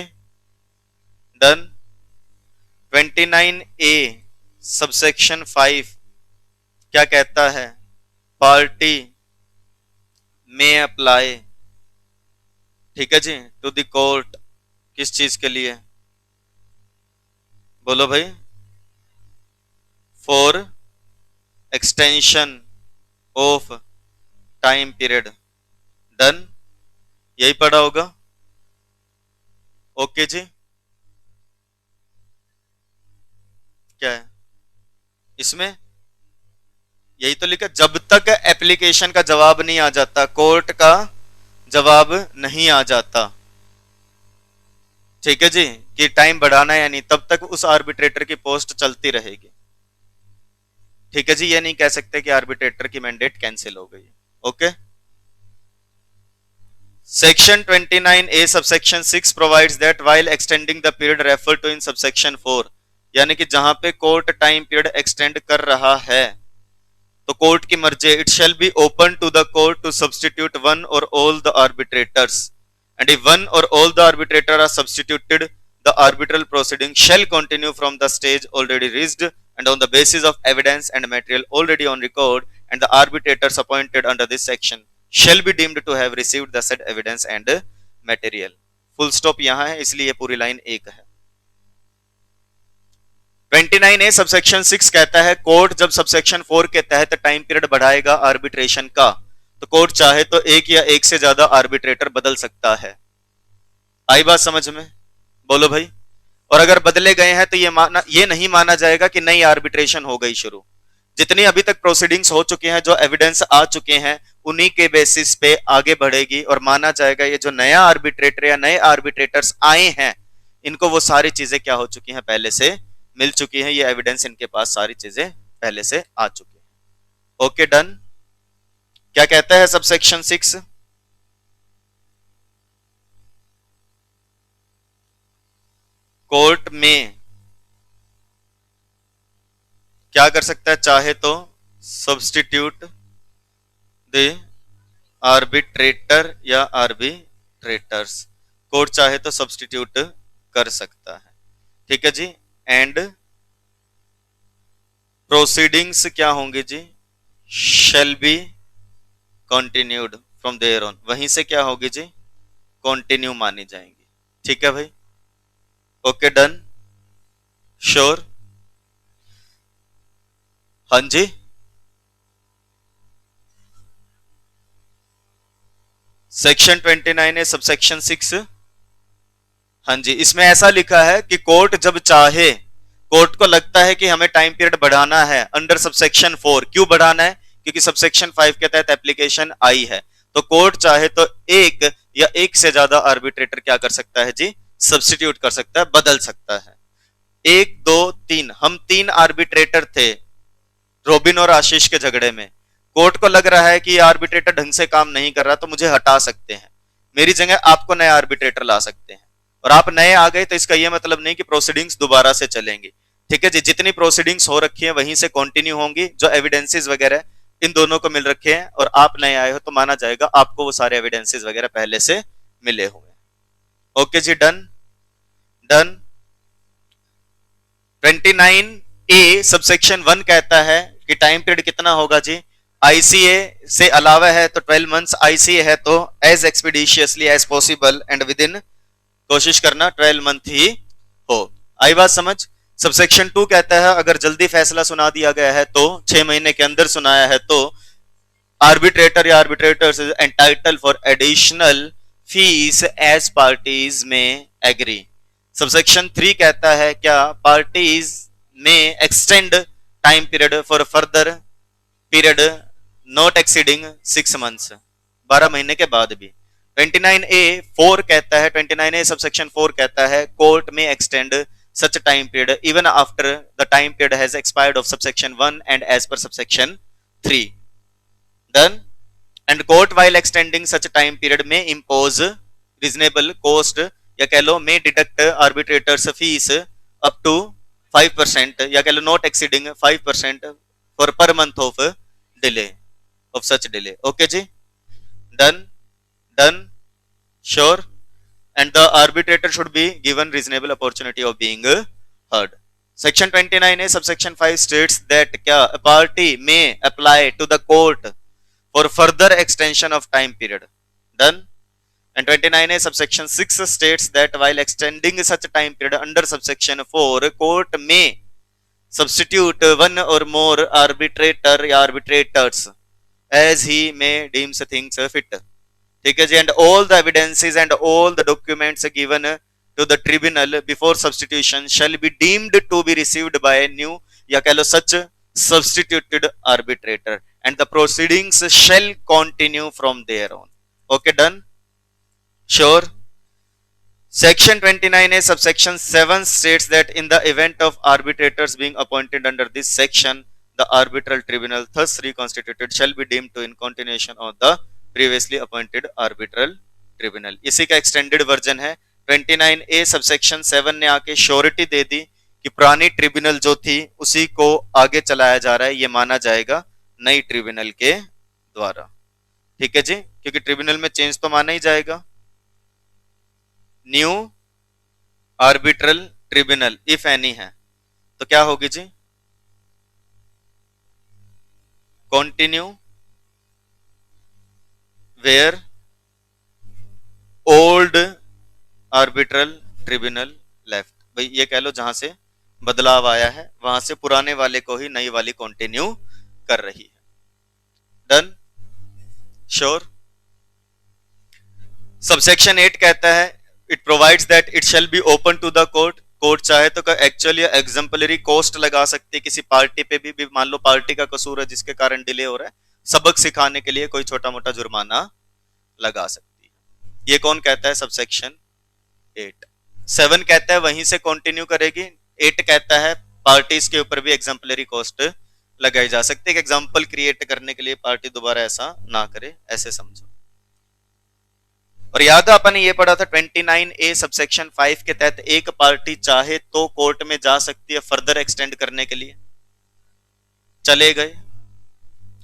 डन। 29A सबसेक्शन 5 क्या कहता है, पार्टी में अप्लाई, ठीक है जी, टू द कोर्ट, किस चीज के लिए, बोलो भाई, for extension of time period. Done, यही पढ़ा होगा। ओके जी, क्या है इसमें? यही तो लिखा, जब तक एप्लीकेशन का जवाब नहीं आ जाता, कोर्ट का जवाब नहीं आ जाता, ठीक है जी, कि टाइम बढ़ाना है या नहीं, तब तक उस आर्बिट्रेटर की पोस्ट चलती रहेगी। ठीक है जी, ये नहीं कह सकते कि आर्बिट्रेटर की मैंडेट कैंसिल हो गई। Okay. Section 29A subsection 6 provides that while extending the period refer to in subsection 4, यानी कि जहां पे कोर्ट टाइम पीरियड एक्सटेंड कर रहा है तो कोर्ट की मर्जी, it shall be open to the court to substitute one or all the arbitrators, and if one or all the arbitrator are substituted the arbitral proceeding shall continue from the stage already reached and on the basis of evidence and material already on record, and the arbitrators appointed under this section shall be deemed to have received the said evidence and material। Full stop यहां है, इसलिए ये पूरी line एक है। 29A subsection 6 कहता है court जब सबसेक्शन 4 के तहत टाइम पीरियड बढ़ाएगा आर्बिट्रेशन का, तो कोर्ट चाहे तो एक या एक से ज्यादा आर्बिट्रेटर बदल सकता है। आई बात समझ में? बोलो भाई। और अगर बदले गए हैं तो ये नहीं माना जाएगा कि नई आर्बिट्रेशन हो गई शुरू। जितनी अभी तक प्रोसीडिंग्स हो चुके हैं, जो एविडेंस आ चुके हैं, उन्हीं के बेसिस पे आगे बढ़ेगी और माना जाएगा ये जो नया आर्बिट्रेटर या नए आर्बिट्रेटर्स आए हैं, इनको वो सारी चीजें क्या हो चुकी हैं, पहले से मिल चुकी हैं, ये एविडेंस इनके पास सारी चीजें पहले से आ चुकी है। Okay done. क्या कहता है सबसेक्शन 6? कोर्ट में क्या कर सकता है, चाहे तो सब्सटीट्यूट द आर्बिट्रेटर या आर्बिट्रेटर्स, कोर्ट चाहे तो सब्सटीट्यूट कर सकता है। ठीक है जी। एंड प्रोसीडिंग्स क्या होंगे जी, shall be continued from there on, वहीं से क्या होगी जी, कंटिन्यू मानी जाएंगी। ठीक है भाई। Okay done, sure. हाँ जी। सेक्शन 29 सबसेक्शन 6, हाँ जी, इसमें ऐसा लिखा है कि कोर्ट जब चाहे, कोर्ट को लगता है कि हमें टाइम पीरियड बढ़ाना है अंडर सबसेक्शन 4, क्यों बढ़ाना है, क्योंकि सबसेक्शन 5 के तहत एप्लीकेशन आई है, तो कोर्ट चाहे तो एक या एक से ज्यादा आर्बिट्रेटर क्या कर सकता है जी, सब्स्टिट्यूट कर सकता है, बदल सकता है। 1 2 3, हम 3 आर्बिट्रेटर थे रोबिन और आशीष के झगड़े में। कोर्ट को लग रहा है कि ये आर्बिट्रेटर ढंग से काम नहीं कर रहा, तो मुझे हटा सकते हैं, मेरी जगह आपको नया आर्बिट्रेटर ला सकते हैं, और आप नए आ गए तो इसका यह मतलब नहीं कि प्रोसीडिंग्स दोबारा से चलेंगी। ठीक है जी, जितनी प्रोसीडिंग्स हो रखी है वहीं से कंटिन्यू होंगी, जो एविडेंसेस वगैरह इन दोनों को मिल रखे हैं और आप नए आए हो तो माना जाएगा आपको वो सारे एविडेंसेस वगैरह पहले से मिले हुए। ओके जी, डन डन। 29A सबसेक्शन 1 कहता है कि टाइम पीरियड कितना होगा जी, आईसीए से अलावा है तो 12 मंथ्स, आईसीए है तो as expeditiously as possible and within, कोशिश करना 12 मंथ ही हो। आई बात समझ? सबसेक्शन 2 कहता है अगर जल्दी फैसला सुना दिया गया है तो 6 महीने के अंदर सुनाया है तो आर्बिट्रेटर या arbitrators is entitle for additional fees as parties may agree. Subsection 3 कहता है क्या parties may extend time period for further period not exceeding 6 months, 12 महीने के बाद भी। 29A कहता है, 29A सबसेक्शन 4 कहता है कोर्ट में extend such time period even after the time period has expired of subsection 1 and as per subsection 3। Done. And court while extending such time period में इम्पोज रीजनेबल कॉस्ट या कह लो में deduct arbitrators fees up to 5% या कह लो not exceeding 5% for per month of delay of such delay. Okay जी, done done, sure. And the arbitrator should be given reasonable opportunity of being heard. Section 29A subsection 5 states that क्या a party may apply to the court for further extension of time period. Done. And 29A subsection 6 states that while extending such time period under subsection 4, court may substitute one or more arbitrator या arbitrators as he may deems things fit. ठीक है जी। And all the evidences and all the documents given to the tribunal before substitution shall be deemed to be received by a new या कह लो such substituted arbitrator and the proceedings shall continue from there on. Okay, done? Sure. Section 29A subsection 7 states that in the event of arbitrators being appointed under this section, the arbitral tribunal thus reconstituted shall be deemed to in continuation of the previously appointed arbitral tribunal. इसी का extended version है 29A subsection 7 ने आके surety दे दी कि पुरानी tribunal जो थी उसी को आगे चलाया जा रहा है, ये माना जाएगा नई ट्रिब्यूनल के द्वारा. ठीक है जी, क्योंकि ट्रिब्यूनल में चेंज तो माना ही जाएगा. New arbitral tribunal if any है तो क्या होगी जी? Continue where old arbitral tribunal left. भाई ये कह लो जहां से बदलाव आया है वहां से पुराने वाले को ही नई वाली कंटिन्यू कर रही है. डन? श्योर. सबसेक्शन 8 कहता है it provides that it shall be open to the court. Court चाहे तो एक्चुअली एग्जाम्पलरी कोस्ट लगा सकती है किसी पार्टी पे भी मान लो पार्टी का कसूर है जिसके कारण डिले हो रहा है, सबक सिखाने के लिए कोई छोटा मोटा जुर्माना लगा सकती है. ये कौन कहता है? सबसेक्शन 8. 7 कहता है वहीं से कंटिन्यू करेगी. 8 कहता है पार्टीज के ऊपर भी एग्जाम्पलरी कोस्ट लगाई जा सकती है. एक एग्जाम्पल क्रिएट करने के लिए पार्टी दोबारा ऐसा ना करे, ऐसे समझो. और याद है अपन ने ये पढ़ा था 29A सबसेक्शन 5 के तहत एक पार्टी चाहे तो कोर्ट में जा सकती है फर्दर एक्सटेंड करने के लिए. चले गए,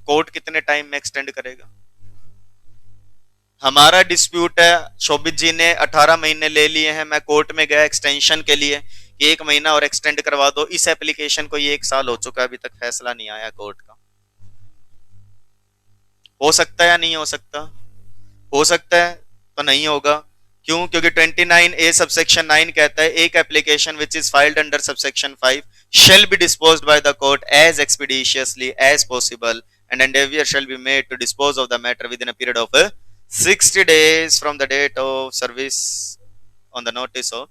कोर्ट कितने टाइम में एक्सटेंड करेगा? हमारा डिस्प्यूट है, शोभित जी ने 18 महीने ले लिए हैं, मैं कोर्ट में गया एक्सटेंशन के लिए कि 1 महीना और एक्सटेंड करवा दो. इस एप्लीकेशन को ये 1 साल हो चुका है, अभी तक फैसला नहीं आया कोर्ट का. हो सकता है या नहीं हो सकता? हो सकता है तो नहीं होगा. क्यों? क्योंकि 29A सबसेक्शन 9 कहता है एक application which is filed under subsection 5 shall be disposed by the court as expeditiously as possible and endeavor shall be made to dispose of the matter within a period of 60 days from the date of service on the notice of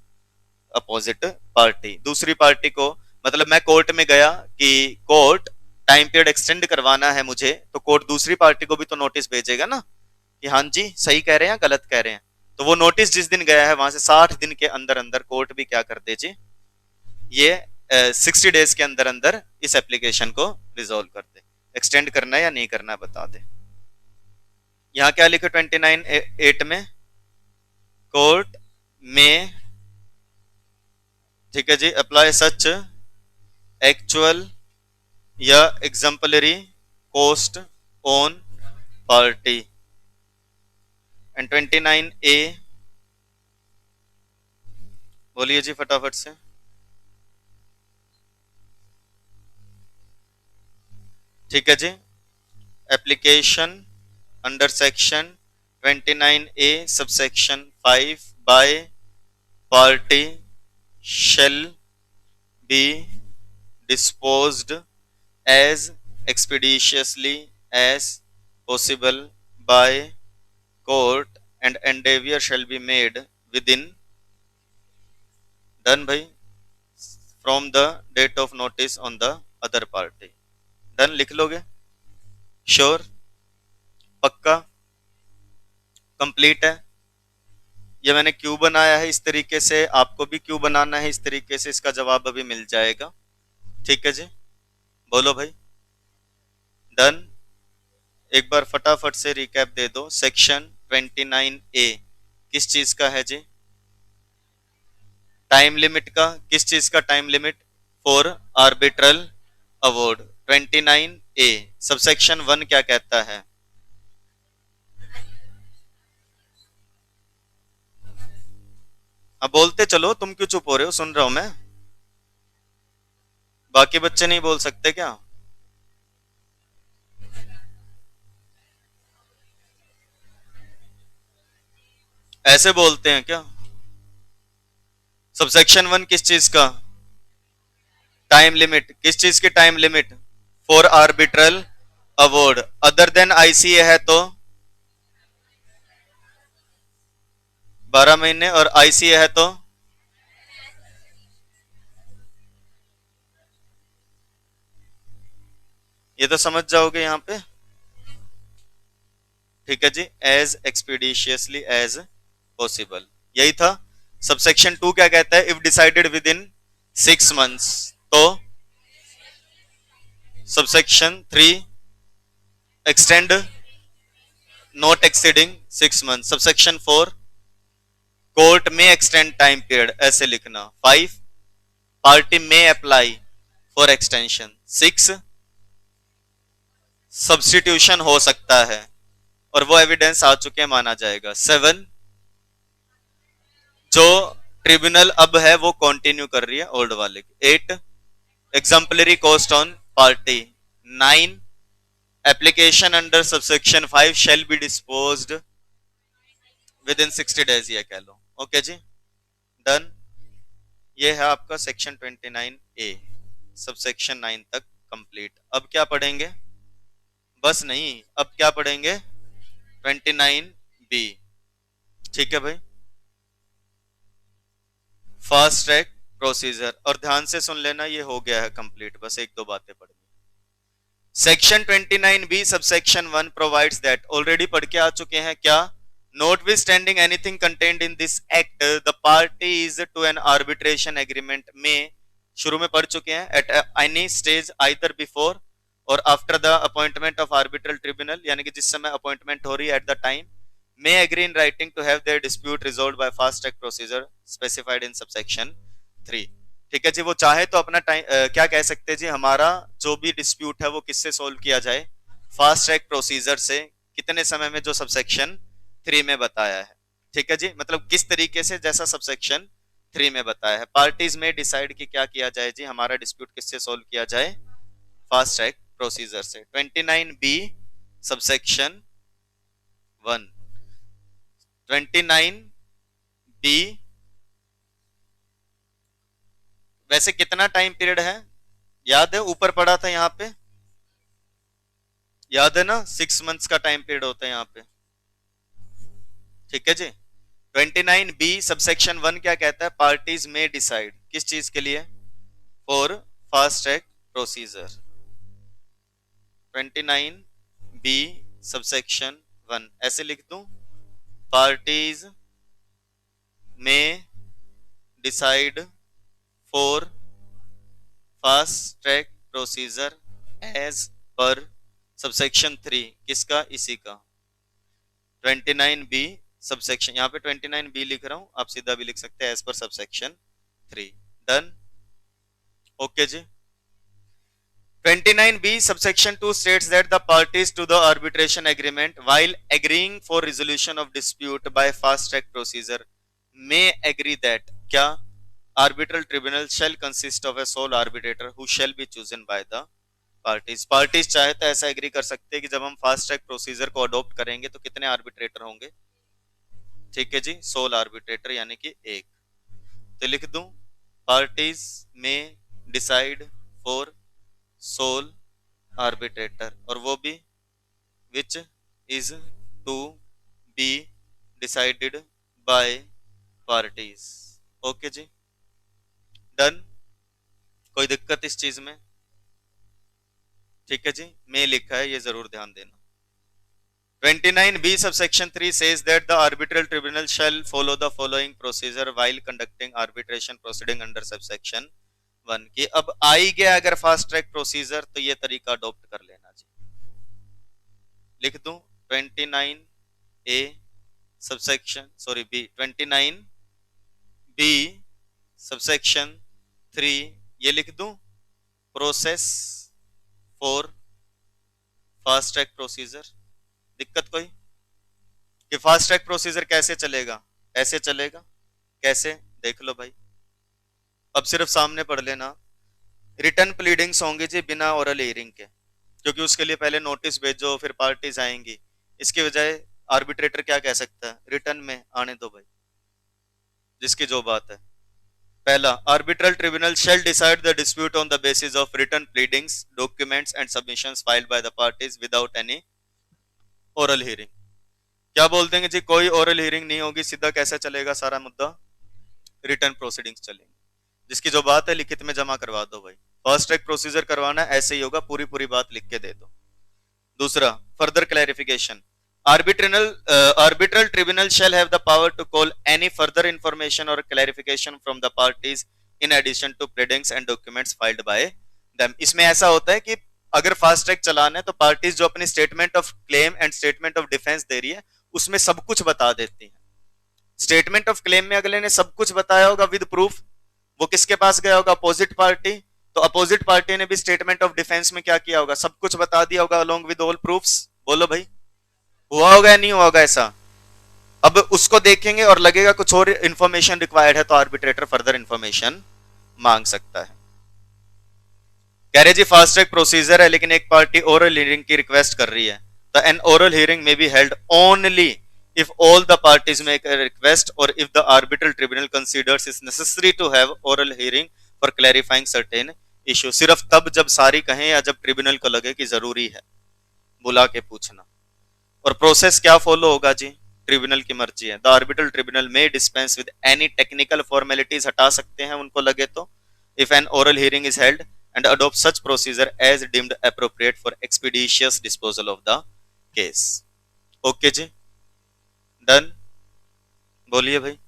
opposite party. दूसरी party को, मतलब मैं court में गया कि court time period extend करवाना है मुझे, तो कोर्ट दूसरी पार्टी को भी तो नोटिस भेजेगा ना कि हाँ जी सही कह रहे हैं गलत कह रहे हैं. तो वो नोटिस जिस दिन गया है वहां से 60 दिन के अंदर अंदर कोर्ट भी क्या कर दे जी, ये 60 डेज के अंदर अंदर इस एप्लीकेशन को रिजोल्व कर दे. एक्सटेंड करना है या नहीं करना है बता दे. यहां क्या लिखे 29(8) में? कोर्ट में, ठीक है जी, अप्लाई सच एक्चुअल या exemplary cost on party. And 29A बोलिए जी फटाफट से. ठीक है जी. Application under section 29A subsection 5 by party shall be disposed as expeditiously as possible by court and endeavor shall be made within, done भाई, from the date of notice on the other party. done लिख लोगे? Sure? पक्का? Complete है? ये मैंने क्यों बनाया है इस तरीके से, आपको भी क्यों बनाना है इस तरीके से, इसका जवाब अभी मिल जाएगा. ठीक है जी, बोलो भाई. डन. एक बार फटाफट से रिकैप दे दो. सेक्शन 29A किस चीज का है जी? टाइम लिमिट का. किस चीज का time limit? For arbitral award. 29A subsection 1 क्या कहता है? अब बोलते चलो, तुम क्यों चुप हो रहे हो? सुन रहा हूं मैं. बाकी बच्चे नहीं बोल सकते क्या? ऐसे बोलते हैं क्या? सबसेक्शन 1 किस चीज का? Time limit. किस चीज की time limit? For arbitral award. Other than ICA है तो 12 महीने, और आईसीए है तो ये तो समझ जाओगे यहाँ पे, ठीक है जी, एज एक्सपीडिशियसली एज पॉसिबल, यही था। सबसेक्शन 2 क्या कहता है, if decided with in 6 months, तो subsection 3 extend not exceeding 6 months, subsection 4 court में एक्सटेंड टाइम पीरियड, ऐसे लिखना। 5 पार्टी में अप्लाई फॉर एक्सटेंशन। 6 सब्स्टिट्यूशन हो सकता है और वो एविडेंस आ चुके माना जाएगा। 7 जो ट्रिब्यूनल अब है वो कंटिन्यू कर रही है ओल्ड वाले की। 8 exemplary cost on party. 9 application under subsection 5 shall be disposed with in 60 days, ये कह लो। ओके जी, डन। ये है आपका सेक्शन 29A सबसेक्शन 9 तक कंप्लीट। अब क्या पढ़ेंगे, बस नहीं, अब क्या पढ़ेंगे 29B, ठीक है भाई। फास्ट ट्रैक प्रोसीजर, और ध्यान से सुन लेना, ये हो गया है कंप्लीट, बस एक दो बातें पढ़नी। Section 29B subsection 1 provides that, already पढ़ के आ चुके हैं क्या, notwithstanding anything contained in this act the parties to an arbitration agreement में, शुरू में पढ़ चुके हैं, at any stage either before or after the appointment of arbitral tribunal, यानी कि जिस समय अपॉइंटमेंट हो रही है at the time, may agree in writing to have their dispute resolved by fast track procedure specified in subsection 3, ठीक है जी। वो चाहे तो अपना टाइम क्या कह सकते हैं जी, हमारा जो भी डिस्प्यूट है वो किससे सोल्व किया जाए, फास्ट ट्रैक प्रोसीजर से, कितने समय में, जो सबसेक्शन 3 में बताया है, ठीक है जी। मतलब किस तरीके से, जैसा सबसेक्शन 3 में बताया है। पार्टीज में डिसाइड कि क्या किया जाए जी, हमारा डिस्प्यूट किससे सोल्व किया जाए, फास्ट ट्रैक प्रोसीजर से। 29B subsection 1। 29B वैसे कितना टाइम पीरियड है, याद है, ऊपर पढ़ा था यहाँ पे, याद है ना, 6 months का टाइम पीरियड होता है यहाँ पे, ठीक है जी। 29B सबसेक्शन 1 क्या कहता है, पार्टीज में डिसाइड, किस चीज के लिए, for fast track procedure. 29B subsection 1 ऐसे लिख दूं, parties may decide for fast track procedure as per subsection 3, किसका, इसी का। 29B सबसेक्शन, यहाँ पे 29B लिख रहा हूं, आप सीधा भी लिख सकते हैं, as per subsection 3, done. Okay जी। 29B subsection 2 states that the parties to the arbitration agreement while agreeing for resolution of dispute by fast track procedure may agree that क्या, arbitral tribunal shall consist of a sole arbitrator who shall be chosen by the parties। Parties चाहे तो ऐसा agree कर सकते हैं कि जब हम फास्ट ट्रैक प्रोसीजर को अडॉप्ट करेंगे तो कितने आर्बिट्रेटर होंगे, ठीक है जी, सोल आर्बिट्रेटर यानी कि एक। तो लिख दूं, parties may decide for soul arbitrator, और वो भी which is to be decided by parties. Okay जी, डन। कोई दिक्कत इस चीज में, ठीक है जी, मैं लिखा है, ये जरूर ध्यान देना। 29B subsection 3 says that the arbitral tribunal shall follow the following procedure while conducting arbitration proceeding under subsection 1, कि अब आ ही गया अगर फास्ट ट्रैक प्रोसीजर तो ये तरीका अडॉप्ट कर लेना जी। लिख दूं 29A subsection, sorry B, 29B subsection 3, ये लिख दूं, process for fast track procedure. दिक्कत कोई, कि फास्ट ट्रैक प्रोसीजर कैसे चलेगा, ऐसे चलेगा, कैसे, देख लो भाई। अब सिर्फ सामने पढ़ लेना, रिटर्न प्लीडिंग्स होंगी जी बिना ओरल हियरिंग के, क्योंकि उसके लिए पहले नोटिस भेजो, फिर पार्टीज आएंगी। इसके बजाय आर्बिट्रेटर क्या कह सकता है, रिटर्न में आने दो भाई, जिसकी जो बात है। पहला, arbitral tribunal shall decide the dispute on the basis of return pleadings, documents and submissions filed by the parties without any oral hearing. क्या बोल देंगे जी, कोई ओरल हियरिंग नहीं होगी, सीधा कैसा चलेगा सारा मुद्दा, रिटर्न प्रोसीडिंग्स चलेंगे। जिसकी जो बात है लिखित में जमा करवा दो भाई, फास्ट ट्रैक प्रोसीजर करवाना ऐसे ही होगा, पूरी पूरी बात लिख के दे दो। दूसरा, further clarification, arbitral tribunal shall have the power to call any further information or clarification from the parties in addition to pleadings and documents filed by them। इसमें ऐसा होता है कि अगर फास्ट ट्रैक चलाना है तो पार्टीज जो अपनी statement of claim and statement of defence दे रही है उसमें सब कुछ बता देती है। स्टेटमेंट ऑफ क्लेम में अगले ने सब कुछ बताया होगा विद प्रूफ, वो किसके पास गया होगा? Opposite party. तो अपोजिट पार्टी ने भी स्टेटमेंट ऑफ डिफेंस में क्या किया होगा? सब कुछ बता दिया होगा अलोंग विद ऑल प्रूफ्स। बोलो भाई, हुआ होगा या नहीं हुआ होगा ऐसा? अब उसको देखेंगे और लगेगा कुछ और इंफॉर्मेशन रिक्वायर्ड है तो आर्बिट्रेटर फर्दर इंफॉर्मेशन मांग सकता है। कह रहे जी फास्ट ट्रैक प्रोसीजर है लेकिन एक पार्टी ओरल हियरिंग की रिक्वेस्ट कर रही है, तो एन ओरल हियरिंग में be held only if all the parties make a request or if the arbitral tribunal considers it's necessary to have oral hearing for clarifying certain issue। सिर्फ तब जब सारी कहें या जब ट्रिब्यूनल को लगे कि जरूरी है बुला के पूछना। और प्रोसेस क्या फॉलो होगा जी? ट्रिब्यूनल की मर्जी है। द आर्बिट्रल ट्रिब्यूनल में dispense with any technical formalities, हटा सकते हैं उनको लगे तो, if an oral hearing is held and adopt such procedure as deemed appropriate for expeditious disposal of the case. Okay जी, डन। बोलिए भाई,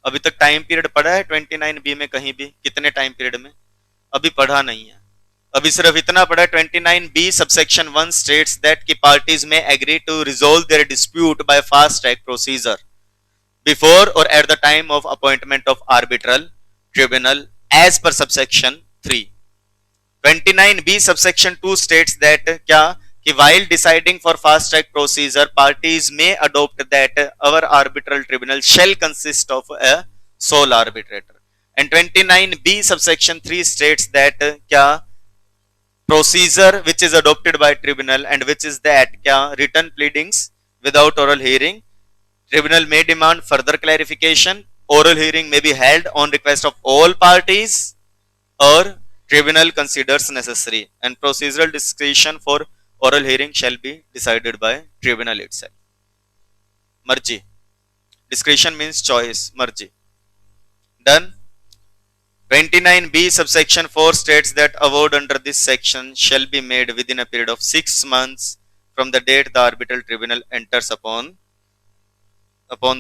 अभी तक टाइम पीरियड पढ़ा है 29B में कहीं भी? कितने टाइम पीरियड में? अभी पढ़ा नहीं है। अभी सिर्फ इतना पढ़ा है 29B सबसेक्शन 1 स्टेट्स दैट की parties may agree to resolve their dispute by fast track procedure before और at the time of appointment of arbitral tribunal as per subsection 3। 29B subsection 2 states that क्या कि while deciding for fast track procedure parties may adopt that our arbitral tribunal shall consist of a sole arbitrator। and 29B subsection 3 states that क्या procedure which is adopted by tribunal and which is that क्या written pleadings without oral hearing, tribunal may demand further clarification, oral hearing may be held on request of all parties or tribunal considers necessary, and procedural discretion for oral hearing shall be decided by tribunal itself। मर्जी, discretion means choice, मर्जी। Done। 29B subsection 4 states that award under this section shall be made within a period of 6 months from the date the arbitral tribunal enters upon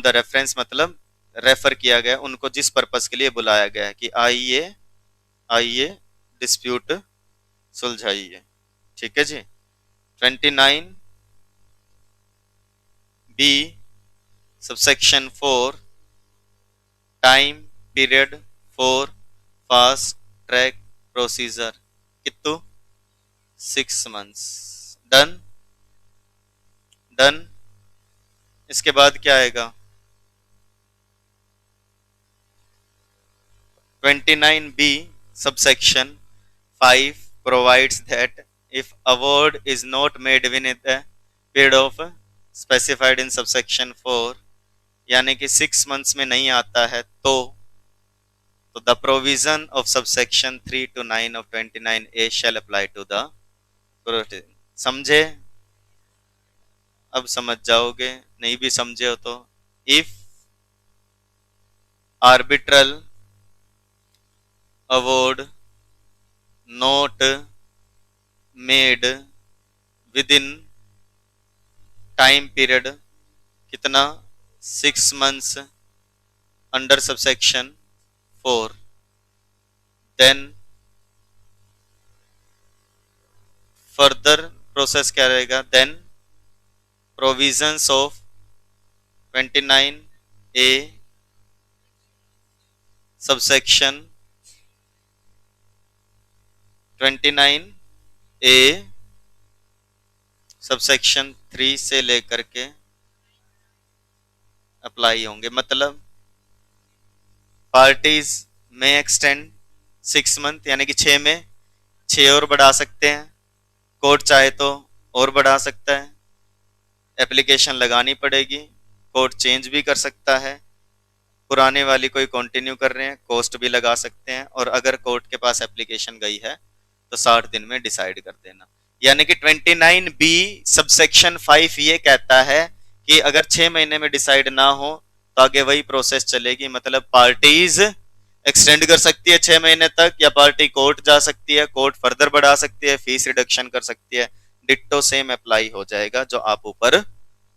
the reference, मतलब refer किया गया उनको जिस purpose के लिए बुलाया गया है कि आइए डिस्प्यूट सुलझाइए। ठीक है जी। 29B subsection 4 time period for fast track procedure कितु 6 months। Done. इसके बाद क्या आएगा? 29B subsection 5 provides that if award is not made within the period of specified in subsection 4, यानी कि 6 months में नहीं आता है तो the provision of subsection 3 to 9 of 29A shall apply to the proceeding। समझे? अब समझ जाओगे, नहीं भी समझे हो तो if arbitral award not made within time period कितना 6 months under subsection 4, then further process क्या रहेगा? then provisions of 29A subsection 29A subsection 3 से लेकर के अप्लाई होंगे। मतलब पार्टीज में एक्सटेंड 6 मंथ यानी कि 6 में 6 और बढ़ा सकते हैं, कोर्ट चाहे तो और बढ़ा सकता है, एप्लीकेशन लगानी पड़ेगी, कोर्ट चेंज भी कर सकता है, पुराने वाली कोई कंटिन्यू कर रहे हैं कॉस्ट भी लगा सकते हैं, और अगर कोर्ट के पास एप्लीकेशन गई है तो 60 दिन में डिसाइड कर देना। यानी कि 29B सबसेक्शन 5 ये कहता है कि अगर 6 महीने में डिसाइड ना हो तो आगे वही प्रोसेस चलेगी। मतलब पार्टीज एक्सटेंड कर सकती है 6 महीने तक, या पार्टी कोर्ट जा सकती है, कोर्ट फर्दर बढ़ा सकती है, फीस रिडक्शन कर सकती है। डिट्टो सेम अप्लाई हो जाएगा जो आप ऊपर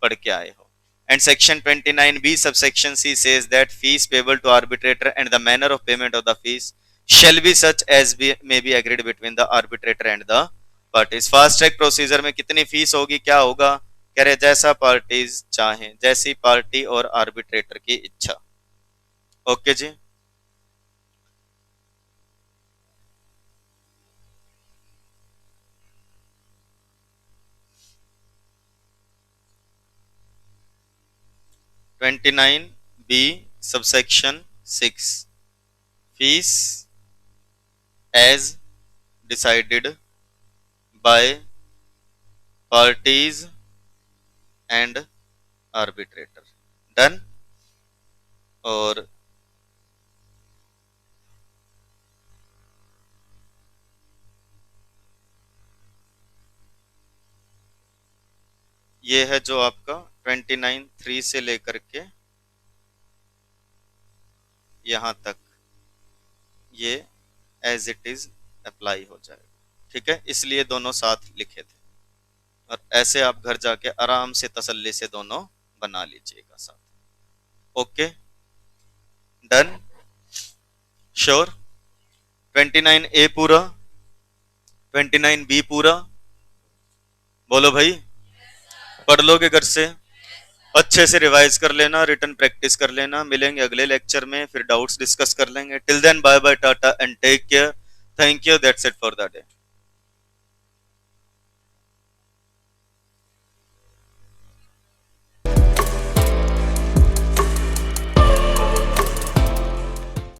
पढ़ के आए हो। And section 29B subsection C says that fees payable to arbitrator and the manner of payment of the fees shall be such as be may be agreed between the arbitrator and the parties। Fast track procedure में कितनी fees होगी, क्या होगा, कह रहे जैसा parties चाहें, जैसी पार्टी और आर्बिट्रेटर की इच्छा। ओके जी। Twenty nine B subsection 6 fees as decided by parties and arbitrator। Done. और ये है जो आपका 29(3) से लेकर के यहाँ तक ये एज इट इज अप्लाई हो जाएगा। ठीक है, इसलिए दोनों साथ लिखे थे, और ऐसे आप घर जाके आराम से तसल्ली से दोनों बना लीजिएगा साथ। Okay, done, sure. 29A पूरा, 29B पूरा, बोलो भाई, पढ़ लोगे घर से, अच्छे से रिवाइज कर लेना, रिटन प्रैक्टिस कर लेना। मिलेंगे अगले लेक्चर में, फिर डाउट्स डिस्कस कर लेंगे। टिल देन बाय बाय, टाटा and take care. Thank you, that's it for the day.